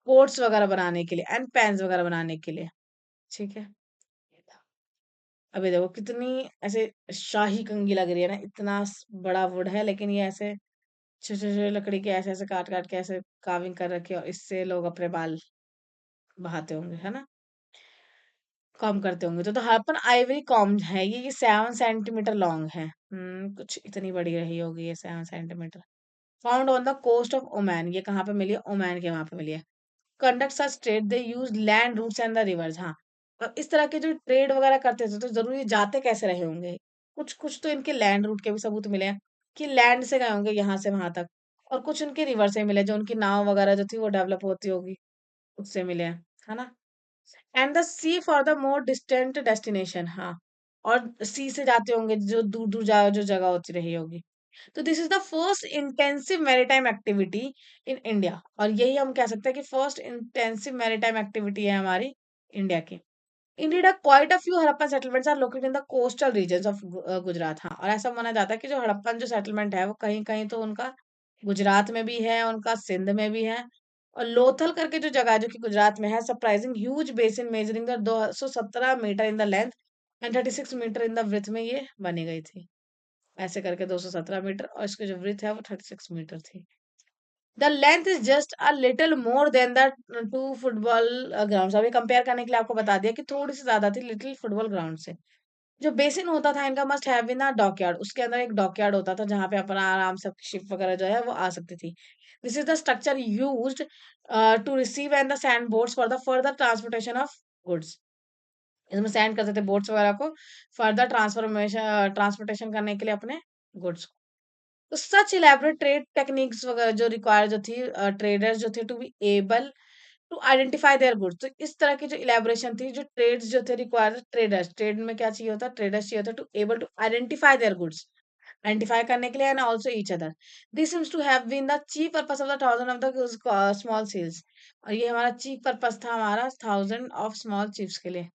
पोर्ट्स वगैरह बनाने के लिए, एंड पेन्स वगैरह बनाने के लिए। ठीक है। अभी देखो कितनी ऐसे शाही कंघी लग रही है ना, इतना बड़ा वुड है, लेकिन ये ऐसे छोटे छोटे लकड़ी के ऐसे ऐसे काट काट के ऐसे कार्विंग कर रखे हैं, और इससे लोग अपने बाल बहाते होंगे, है ना, कॉम्ब करते होंगे। तो हड़प्पन आइवरी कॉम्ब है, ये 7 सेंटीमीटर लॉन्ग है। कुछ इतनी बड़ी रही होगी ये 7 centimetre. Found on the coast of Oman, ये कहाँ पे मिली है, ओमान के वहां पे मिली है। Conduct such trade they use land routes and the rivers. हाँ, अब इस तरह के जो ट्रेड वगैरह करते थे तो जरूर ये जाते कैसे रहे होंगे। कुछ कुछ तो इनके लैंड रूट के भी सबूत मिले हैं कि लैंड से गए होंगे यहाँ से वहां तक, और कुछ उनके रिवर से मिले, जो उनकी नाव वगैरह जो थी वो डेवलप होती होगी, उससे मिले हैं, है ना। And the sea for the more distant destination. हाँ, और सी से जाते होंगे जो दूर दूर जा जो जगह होती रही होगी। तो this is the first intensive maritime activity in India, और यही हम कह सकते हैं कि फर्स्ट इंटेंसिव मैरीटाइम एक्टिविटी है हमारी इंडिया की। Indeed, quite a few Harappan settlements are located in the coastal regions of Gujarat. हाँ, और ऐसा माना जाता है कि जो हड़प्पन जो सेटलमेंट है वो कहीं कहीं तो उनका गुजरात में भी है, उनका सिंध में भी है। और लोथल करके जो जगह है जो कि गुजरात में है, surprising huge basin measuring the 217 metre in the length and 36 metre in the width में ये बनी गई थी। ऐसे करके 217 मीटर, और इसकी जो विड्थ है वो 36 मीटर थी। The length is just a little more than the 2 football ground. अभी कंपेयर करने के लिए आपको बता दिया कि थोड़ी सी ज्यादा थी लिटिल फुटबॉल ग्राउंड से। जो बेसिन होता था इनका, must have been a dockyard, उसके अंदर एक डॉकयार्ड होता था जहां पे अपना आराम से शिप वगैरह जो है वो आ सकती थी। This is the structure used to receive and the sand boats for the further transportation of goods. इसमें सैंड करते थे बोट्स वगैरह को फर्दर ट्रांसफॉर्मेशन ट्रांसपोर्टेशन करने के लिए अपने गुड्स। तो सच इलेबोरेट ट्रेड टेक्निक्स वगैरह जो रिक्वायर जो थी ट्रेडर्स जो थे to be able to identify their goods. तो इस तरह की जो इलेबोरेशन थी, जो ट्रेड्स जो थे रिक्वायर ट्रेडर्स, ट्रेड में क्या चाहिए होता, ट्रेडर्स चाहिए होता to able to identify their goods, identify करने के लिए, and also each other. This seems to have been the chief purpose of the thousand of the small seals. और ये हमारा चीफ पर्पस था हमारा थाउजेंड ऑफ स्मॉल चीफ्स के लिए,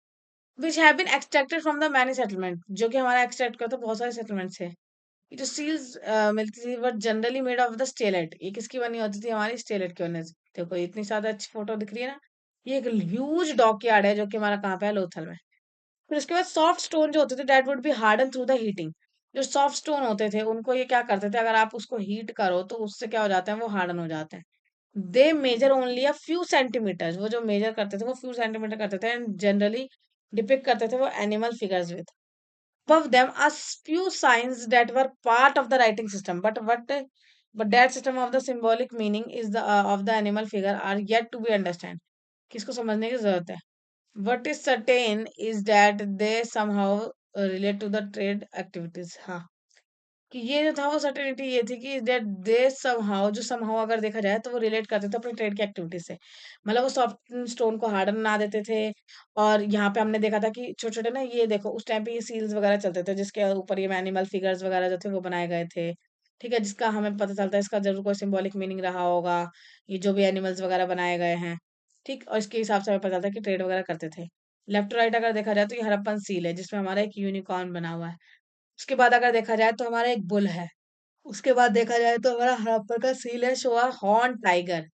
which have been extracted from the many settlement, जो कि हमारा एक्सट्रैक्ट करता बहुत सारे सेटलमेंट्स है। ये जो सील्स मिलती थी वो generally made of the stellate, ये किसकी बनी होती थी, हमारी स्टेलेट की बनी। देखो इतनी ज्यादा अच्छी फोटो दिख रही है ना, ये एक ह्यूज डॉकयार्ड है जो कि हमारा कहाँ पे है, लोथल में। फिर उसके बाद सॉफ्ट स्टोन जो होते थे that would be harden through the heating. जो सॉफ्ट स्टोन होते थे उनको ये क्या करते थे, अगर आप उसको हीट करो तो उससे क्या हो जाता है, वो हार्डन हो जाते हैं। They measure only a few centimetres, वो जो मेजर करते थे वो फ्यू सेंटीमीटर करते थे, एंड जनरली डिपिक्ट करते थे वो animal figures with above them are few signs that were part of the writing system, but that system of the symbolic meaning is the of the animal figure are yet to be understand। किसको समझने की जरूरत है। What is certain is that they somehow relate to the trade activities। हाँ, कि ये जो था वो सर्टेनिटी ये थी कि दैट दे समहाउ, जो समहाउ अगर देखा जाए तो वो रिलेट करते थे अपने ट्रेड की एक्टिविटीज से। मतलब वो सॉफ्ट स्टोन को हार्डन बना देते थे। और यहाँ पे हमने देखा था कि छोटे छोटे ना, ये देखो उस टाइम पे ये सील्स वगैरह चलते थे जिसके ऊपर ये एनिमल फिगर्स वगैरह जो थे वो बनाए गए थे। ठीक है, जिसका हमें पता चलता है इसका जरूर कोई सिंबॉलिक मीनिंग रहा होगा, ये जो भी एनिमल्स वगैरह बनाए गए हैं। ठीक, और इसके हिसाब से हमें पता चलता है कि ट्रेड वगैरह करते थे। लेफ्ट टू राइट अगर देखा जाए तो ये हड़प्पन सील है जिसमें हमारा एक यूनिकॉर्न बना हुआ है। उसके बाद अगर देखा जाए तो हमारा एक बुल है। उसके बाद देखा जाए तो हमारा हड़प्पा का सील है शो हॉर्न टाइगर,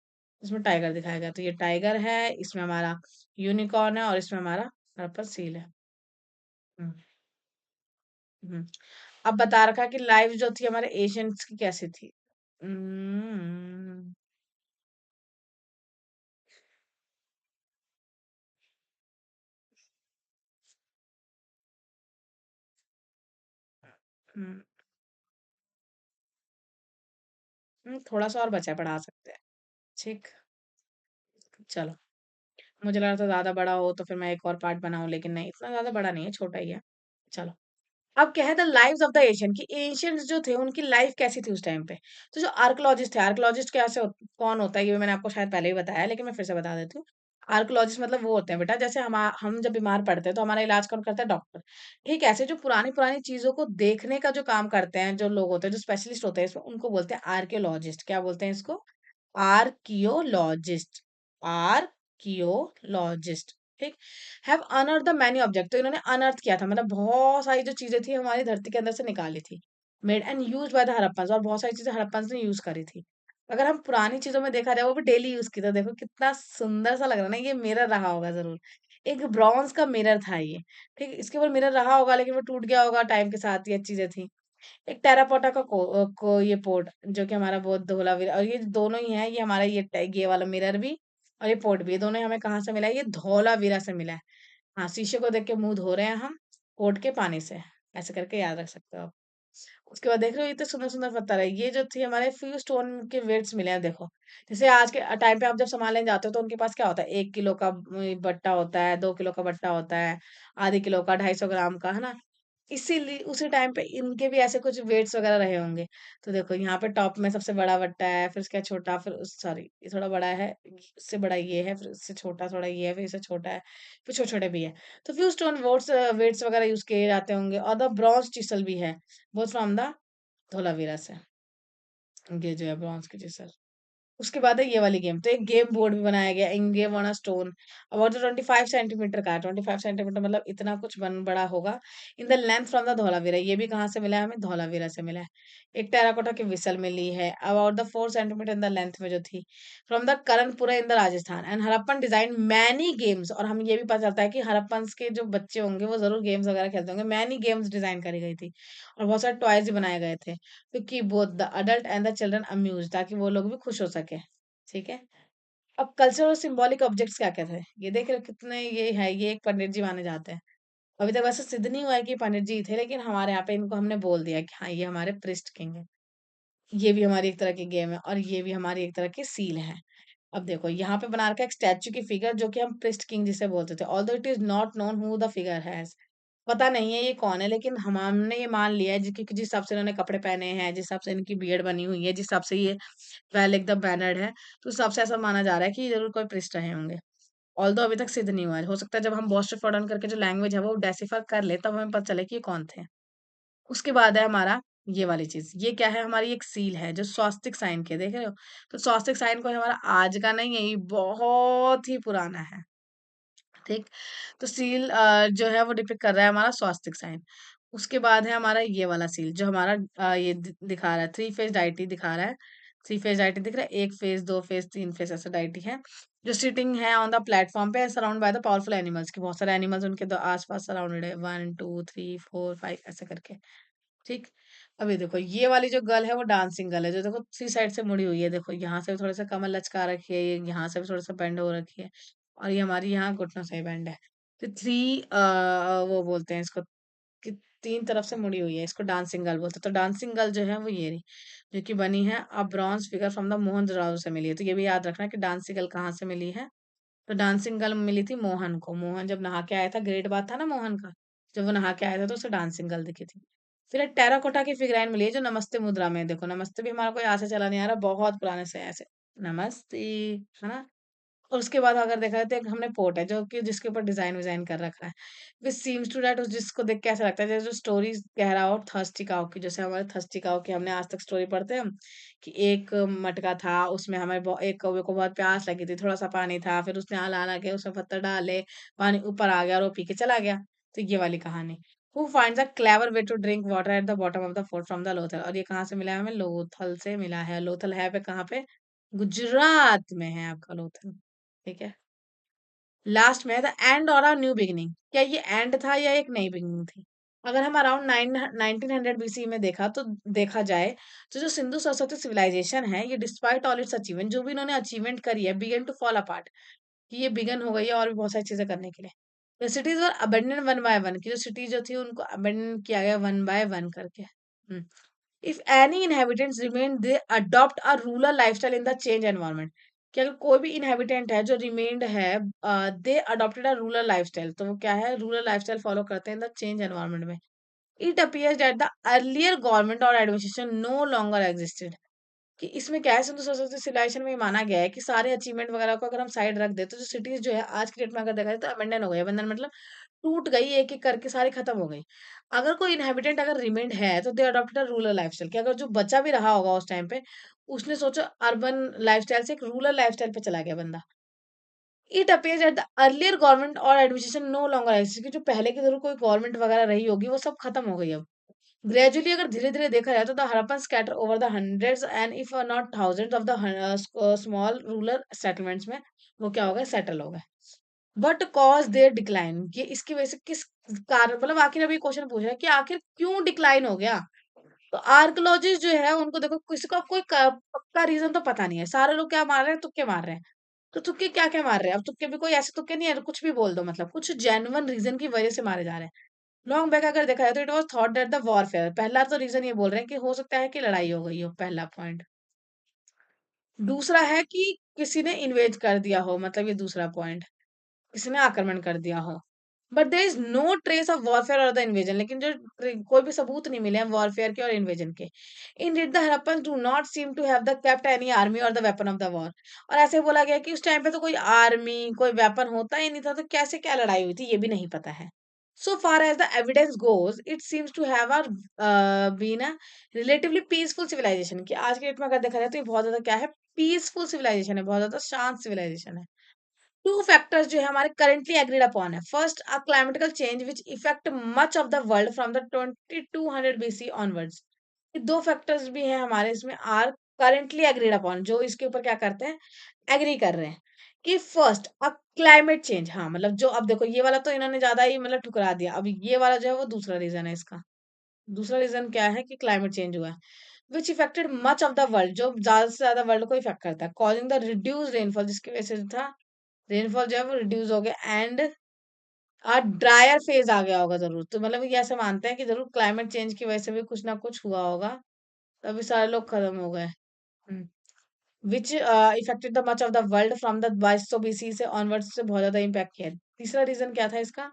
इसमें टाइगर दिखाया गया, तो ये टाइगर है, इसमें हमारा यूनिकॉर्न है, और इसमें हमारा हड़प्पा सील है। हम्म। हम्म। अब बता रखा है कि लाइफ जो थी हमारे एशियंस की कैसी थी। हम्म। हम्म। थोड़ा सा और बचा है, बढ़ा सकते हैं। ठीक। चलो, मुझे लगा था ज्यादा बड़ा हो तो फिर मैं एक और पार्ट बनाऊं, लेकिन नहीं, इतना ज्यादा बड़ा नहीं है, छोटा ही है। चलो, अब क्या है, the lives of the Asian, कि एशियंस जो थे उनकी लाइफ कैसी थी उस टाइम पे। तो जो आर्कोलॉजिस्ट थे, आर्कोलॉजिस्ट कैसे कौन होता है, ये मैंने आपको शायद पहले ही बताया है, लेकिन मैं फिर से बता देती हूँ। आर्कोलॉजिस्ट मतलब वो होते हैं बेटा, जैसे हम जब बीमार पड़ते हैं तो हमारा इलाज कौन करता है? डॉक्टर। ठीक है, ऐसे जो पुरानी पुरानी चीजों को देखने का जो काम करते हैं, जो लोग होते हैं, जो स्पेशलिस्ट होते हैं इसमें, उनको बोलते हैं आर्कियोलॉजिस्ट। क्या बोलते हैं इसको? आर्कियोलॉजिस्ट। आर्कियोलॉजिस्ट। ठीक। Have unearth the many object, तो इन्होंने अनअर्थ किया था, मतलब बहुत सारी जो चीजें थी हमारी धरती के अंदर से निकाली थी। Made and use by the Harappans, और बहुत सारी चीजें हड़प्पन्स ने यूज करी थी। अगर हम पुरानी चीजों में देखा जाए, वो भी डेली यूज की, तो देखो कितना सुंदर सा लग रहा है ना, ये मिरर रहा होगा जरूर। एक ब्रॉन्ज का मिरर था ये। ठीक, इसके ऊपर मिरर रहा होगा, लेकिन वो टूट गया होगा टाइम के साथ, ये चीजें थी। एक टेराकोटा का ये पोर्ट, जो कि हमारा बहुत धोलावीरा, और ये दोनों ही है, ये हमारा ये वाला मिरर भी और ये पोर्ट भी, ये दोनों ही हमें कहाँ से मिला है? ये धौलावीरा से मिला है। हाँ, शीशे को देख के मुंह धो रहे हैं हम, पोर्ट के पानी से। ऐसे करके याद रख सकते हो आप। उसके बाद देख रहे हो, इतने सुंदर सुंदर पत्थर है, ये जो थी हमारे फ्यू स्टोन के वेट्स मिले हैं, देखो। जैसे आज के टाइम पे आप जब सामान लेने जाते हो तो उनके पास क्या होता है? 1 किलो का बट्टा होता है, 2 किलो का बट्टा होता है, आधे किलो का, 250 ग्राम का, है ना? इसीलिए उसी टाइम पे इनके भी ऐसे कुछ वेट्स वगैरह रहे होंगे। तो देखो यहाँ पे टॉप में सबसे बड़ा बट्टा है, फिर उसका छोटा, फिर सॉरी ये थोड़ा बड़ा है, इससे बड़ा ये है, फिर इससे छोटा थोड़ा ये है, फिर इससे छोटा है, फिर छोटे छोटे भी है। तो फ्यू स्टोन वोट्स वेट्स वगैरह यूज किए जाते होंगे, और द ब्रॉन्ज चिसल भी है, बोथ फ्रॉम द धोलावीरा से। ये जो है ब्रॉन्ज की चिसल। उसके बाद है ये वाली गेम, तो एक गेम बोर्ड भी बनाया गया, engrave on a stone, about 25 centimetre का है। 25 सेंटीमीटर मतलब इतना कुछ बन बड़ा होगा। इन the length from the Dholavira, ये भी कहाँ से मिला है हमें? धौलावीरा से मिला है। एक टेराकोटा की विसल मिली है, about the 4 centimetre in the length में जो थी, from the Karanpura in the Rajasthan. And Harappan design many games, और हम ये भी पता चलता है कि हड़प्पन के जो बच्चे होंगे वो जरूर गेम्स वगैरह खेलते होंगे। मैनी गेम्स डिजाइन करी गई थी, और बहुत सारे टॉयज भी बनाए गए थे, क्योंकि both the adult and the children amuse, ताकि वो लोग भी खुश हो सके। ठीक है। अब कल्चर और सिंबॉलिक ऑब्जेक्ट्स क्या क्या थे, ये देख रहे हो कितने ये है, ये एक पंडित जी माने जाते हैं। अभी तक वैसे सिद्ध नहीं हुआ है कि ये पंडित जी थे, लेकिन हमारे यहाँ पे इनको हमने बोल दिया कि हाँ, ये हमारे प्रिस्ट किंग है। ये भी हमारी एक तरह की गेम है, और ये भी हमारी एक तरह की सील है। अब देखो यहाँ पे बना रखा है एक स्टैचू की फिगर, जो कि हम प्रिस्ट किंग जिसे बोलते थे, although it is not known who the figure has. पता नहीं है ये कौन है, लेकिन हमने ये मान लिया है, क्योंकि जिस हिसाब से इन्होंने कपड़े पहने हैं, जिस हिसाब से इनकी बियर्ड बनी हुई है, जिस हिसाब से ये वेल एकदम बैनर्ड है, तो उस हिसाब से ऐसा माना जा रहा है कि ये जरूर कोई प्रिस्ट रहे होंगे। ऑल्दो अभी तक सिद्ध नहीं हुआ है, हो सकता है जब हम बॉस्टर फॉर्डन करके जो लैंग्वेज है वो डेसिफर कर ले, तब हमें पता चले कि ये कौन थे। उसके बाद है हमारा ये वाली चीज, ये क्या है? हमारी एक सील है जो स्वास्तिक साइन की है, देख रहे हो? तो स्वास्तिक साइन कोई हमारा आज का नहीं है, ये बहुत ही पुराना है। ठीक। तो सील जो है वो डिपिक्ट कर रहा है हमारा स्वास्तिक साइन। उसके बाद है हमारा ये वाला सील, जो हमारा ये दिखा रहा है, थ्री फेस डाइटी दिखा रहा है। थ्री फेस डाइटी दिख रहा है, एक फेस, दो फेस, तीन फेस, ऐसा डाइटी है, जो सिटिंग है ऑन द प्लेटफॉर्म पे, surround by the powerful animals, की बहुत सारे एनिमल्स उनके आसपास सराउंडेड है, 1 2 3 4 5 ऐसे करके। ठीक। अभी देखो ये वाली जो गर्ल है वो डांसिंग गर्ल है, जो देखो थ्री साइड से मुड़ी हुई है, देखो यहाँ से भी थोड़ा सा कमर लचका रखी है, ये यहाँ से भी थोड़ा सा बेंड हो रखी है, और ये हमारी यहाँ घुटनों से बैंड है। तो वो बोलते हैं इसको, कि तीन तरफ से मुड़ी हुई है, इसको डांसिंग गर्ल बोलते हैं। तो डांसिंग गर्ल जो है वो ये रही, जो कि बनी है a bronze figure from the Mohenjodaro से मिली है। तो ये भी याद रखना कि डांसिंग गर्ल कहाँ से मिली है। तो डांसिंग गर्ल मिली थी मोहन को, मोहन जब नहा के आया था, ग्रेट बात था ना मोहन का, जब वो नहा के आया था तो उसे डांसिंग गर्ल दिखी थी। फिर एक टेराकोटा की फिगराइन मिली है, जो नमस्ते मुद्रा में है। देखो नमस्ते भी हमारा कोई आज से चला नहीं आ रहा, बहुत पुराने से ऐसे नमस्ते, है ना? और उसके बाद अगर देखा जाए तो एक हमने पोर्ट है, जो कि जिसके ऊपर डिजाइन विजाइन कर रखा है, विच सीम्स टू दैट, जिसको देख के ऐसा लगता है जैसे जो स्टोरी कह रहा हो थर्स्टी काउ की, जैसे हमारे थर्स्टी काउ की हमने आज तक स्टोरी पढ़ते हैं हम, कि एक मटका था, उसमें हमें एक कौवे को बहुत प्यास लगी थी, थोड़ा सा पानी था, फिर उसने आला आला के उसमें पत्थर डाले, पानी ऊपर आ गया और वो पी के चला गया। तो ये वाली कहानी। Who finds a clever way to drink water at the bottom of the fort from the Lothal, और ये कहाँ से मिला है हमें? लोथल से मिला है। लोथल है पे कहाँ पे? गुजरात में है आपका लोथल। ठीक है। लास्ट में द एंड और अ न्यू बिगिनिंग, क्या ये एंड था या एक नई बिगिनिंग थी? अगर हम अराउंड 1900 बीसी में देखा जाए, तो जो सिंधु सरस्वती सिविलाइजेशन है, ये डिस्पाइट ऑल इट्स अचीवमेंट, जो भी इन्होंने अचीवमेंट करी है, बिगन टू फॉल अपार्ट, कि ये बिगन हो गई है और भी बहुत सारी चीजें करने के लिए। The cities were abandon one by one, की जो सिटी जो थी उनको अबेंडन किया गया वन बाय वन करके। Hmm, if any inhabitants remain they adopt a rural lifestyle in the change environment, कि अगर कोई भी इनहेबिटेंट है जो रिमेन्ड है, they adopted a rural lifestyle, तो वो क्या है, रूरल लाइफस्टाइल फॉलो करते हैं इन द चेंज एनवायरनमेंट में, it appears that the earlier government और एडमिनिस्ट्रेशन नो लॉन्गर एग्जिस्टेड, कि इसमें क्या है, सिंधु सरस्वती सिविलाइजेशन में ये माना गया है कि सारे अचीवमेंट वगैरह को अगर हम साइड रख दें तो जो सिटीज जो है आज की डेट में अगर देखा जाए तो अबेंडन हो गई, अबेंडन मतलब टूट गई, एक एक करके सारी खत्म हो गई। अगर कोई इनहेबिटेंट अगर रिमेन्ड है तो दे अडॉप्टेड अ रूरल लाइफस्टाइल, कि अगर जो बचा भी रहा होगा उस टाइम पे, उसने सोचो अर्बन लाइफस्टाइल से एक रूरल लाइफस्टाइल पे चला गया बंदा। It appears that the earlier government और एडमिनिस्ट्रेशन नो लॉन्गर एग्जिस्ट, कि जो पहले की जरूर कोई गवर्नमेंट वगैरह रही होगी वो सब खत्म हो गई अब। ग्रेजुअली अगर धीरे-धीरे देखा जाए तो the Harappan scatter over the hundreds and if not thousands of the small rural settlements में वो क्या हो गए, सेटल हो गए। व्हाट कॉज देयर डिक्लाइन, ये इसकी वजह से किस कारण, मतलब आखिर अभी क्वेश्चन पूछ रहा है कि आखिर क्यों डिक्लाइन हो गया। तो आर्कियोलॉजिस्ट जो है उनको देखो, किसी का कोई पक्का रीजन तो पता नहीं है, सारे लोग क्या मार रहे हैं, तुक्के मार रहे हैं। तो तुक्के क्या क्या मार रहे हैं, अब तुक्के भी कोई ऐसे तुक्के नहीं है कुछ भी बोल दो, मतलब कुछ जेन्युइन रीजन की वजह से मारे जा रहे हैं। लॉन्ग बैक अगर देखा जाए तो it was thought that the warfare, पहला तो रीजन ये बोल रहे हैं कि हो सकता है कि लड़ाई हो गई हो, पहला पॉइंट। दूसरा है कि किसी ने इन्वेज कर दिया हो, मतलब ये दूसरा पॉइंट, किसी ने आक्रमण कर दिया हो। But there is no trace of warfare और द इन्वेजन, लेकिन जो कोई भी सबूत नहीं मिले हैं वॉरफेयर के और इन्वेजन के। In it the Harappan do not seem to have the kept any army और the weapon of the war, और ऐसे बोला गया कि उस टाइम पे तो कोई आर्मी कोई वेपन होता ही नहीं था, तो कैसे क्या लड़ाई हुई थी ये भी नहीं पता है। So far as the evidence goes, it seems to have been a relatively peaceful civilization, कि आज के डेट में अगर देखा जाए तो ये बहुत ज्यादा क्या है, पीसफुल सिविलाइजेशन है, बहुत ज्यादा शांत सिविलाइजेशन है। टू फैक्टर्स जो है हमारे करंटली एग्रीड अपॉन है, first a climatical change which effect much of the world from the 2200 BC onwards, ये दो फैक्टर्स भी हैं हमारे इसमें, आर करंटली एग्रीड अपॉन, जो इसके ऊपर क्या करते हैं, एग्री कर रहे हैं, कि फर्स्ट अ क्लाइमेट चेंज, हाँ मतलब जो अब देखो ये वाला तो इन्होंने ज्यादा ही मतलब ठुकरा दिया, अब ये वाला जो है वो दूसरा रीजन है इसका। दूसरा रीजन क्या है कि क्लाइमेट चेंज हुआ है, which affected much of the world, जो ज्यादा से ज्यादा वर्ल्ड को इफेक्ट करता है, कॉजिंग द रिड्यूस रेनफॉल, जिसकी वजह से जो था रेनफॉल जो है वो रिड्यूस हो गया, एंड ड्रायर फेज आ गया होगा जरूर, तो मतलब ये ऐसे मानते हैं कि जरूर क्लाइमेट चेंज की वजह से भी कुछ ना कुछ हुआ होगा, तभी सारे लोग खत्म हो गए। Which affected the much of the world from the 2200 BC से ऑनवर्ड्स, से बहुत ज्यादा इम्पैक्ट किया है। तीसरा रीजन क्या था इसका,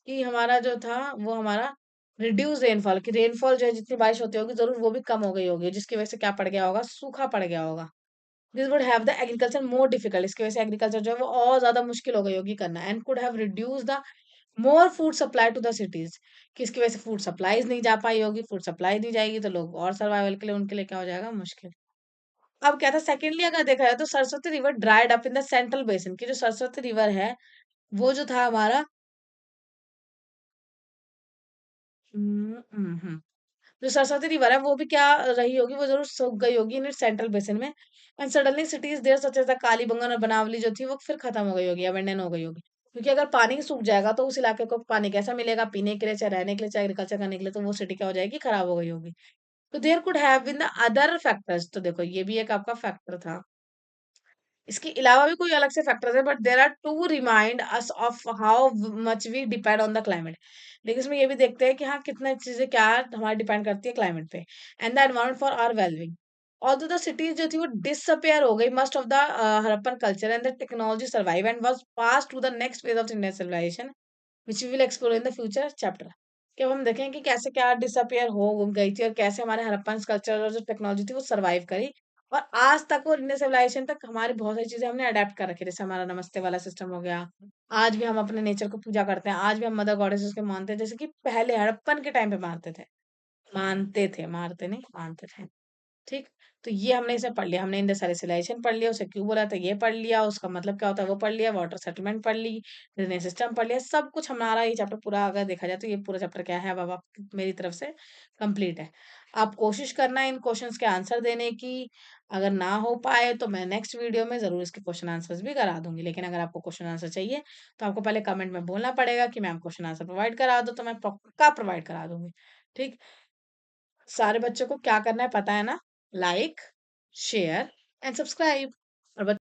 कि हमारा जो था वो हमारा रिड्यूस रेनफॉल, की रेनफॉल जो है जितनी बारिश होती होगी जरूर वो भी कम हो गई होगी, जिसकी वजह से क्या पड़ गया होगा, सूखा पड़ गया होगा। This would have the agriculture more difficult, इसकी वजह से एग्रीकल्चर जो है वो और ज्यादा मुश्किल हो गई होगी करना, and could have reduce the more food supply to the cities, कि इसकी वजह से फूड सप्लाईज नहीं जा पाई होगी, फूड सप्लाई नहीं जाएगी तो लोग और सर्वाइवल के लिए उनके लिए क्या हो जाएगा, मुश्किल। अब क्या था, सेकेंडली अगर देखा जाए तो Saraswati river dried up in the central basin, की जो सरस्वती रिवर है वो जो था हमारा, जो सरस्वती रिवर है वो भी क्या रही होगी, वो जरूर सूख गई होगी इन सेंट्रल बेसिन में, and suddenly cities there such as the Kalibangan और बनावली जो थी वो फिर खत्म हो गई होगी, अबेंडन हो गई होगी, क्योंकि अगर पानी सूख जाएगा तो उस इलाके को पानी कैसा मिलेगा पीने के लिए, चाहे रहने के लिए, चाहे एग्रीकल्चर करने के लिए, तो वो सिटी क्या हो जाएगी, खराब हो गई होगी। तो there could have been the other factors, तो देखो ये भी एक आपका फैक्टर था, इसके अलावा भी कोई अलग से फैक्टर्स है, but there are to remind us of how much we depend on the climate, लेकिन इसमें ये भी देखते हैं कि हाँ कितना चीजें क्या हमारी डिपेंड करती है क्लाइमेट पे, and the environment for our wellbeing. Although the cities जो थी वो डिसअपियर हो गई, most of the Harappan culture and the technology survive and was pass to the next phase of Indian civilisation, which we will explore in the future chapter, कि अब हम देखें कि कैसे क्या डिसअपियर हो गई थी और कैसे हमारे हड़प्पन कल्चर और जो टेक्नोलॉजी थी वो सर्वाइव करी, और आज तक और इंडियन सिविलाइजेशन तक हमारी बहुत सारी चीजें हमने अडेप्ट कर रखी है, जैसे हमारा नमस्ते वाला सिस्टम हो गया, आज भी हम अपने नेचर को पूजा करते हैं, आज भी हम मदर गॉडेसेस को मानते हैं, जैसे कि पहले हड़प्पन के टाइम पे मानते थे, मारते नहीं मानते थे। ठीक, तो ये हमने इसे पढ़ लिया, हमने इंडस्ट्रियलाइजेशन पढ़ लिया, उसे क्यों बोला था ये पढ़ लिया, उसका मतलब क्या होता है वो पढ़ लिया, वाटर सेटलमेंट पढ़ ली, ड्रेनेज सिस्टम पढ़ लिया, सब कुछ हमारा ये चैप्टर पूरा अगर देखा जाए तो ये पूरा चैप्टर क्या है, अब आप मेरी तरफ से कंप्लीट है। आप कोशिश करना इन क्वेश्चंस के आंसर देने की, अगर ना हो पाए तो मैं नेक्स्ट वीडियो में जरूर इसके क्वेश्चन आंसर्स भी करा दूंगी, लेकिन अगर आपको क्वेश्चन आंसर चाहिए तो आपको पहले कमेंट में बोलना पड़ेगा कि मैम क्वेश्चन आंसर प्रोवाइड करा दो, तो मैं पक्का प्रोवाइड करा दूंगी। ठीक, सारे बच्चों को क्या करना है पता है ना, लाइक शेयर एंड सब्सक्राइब।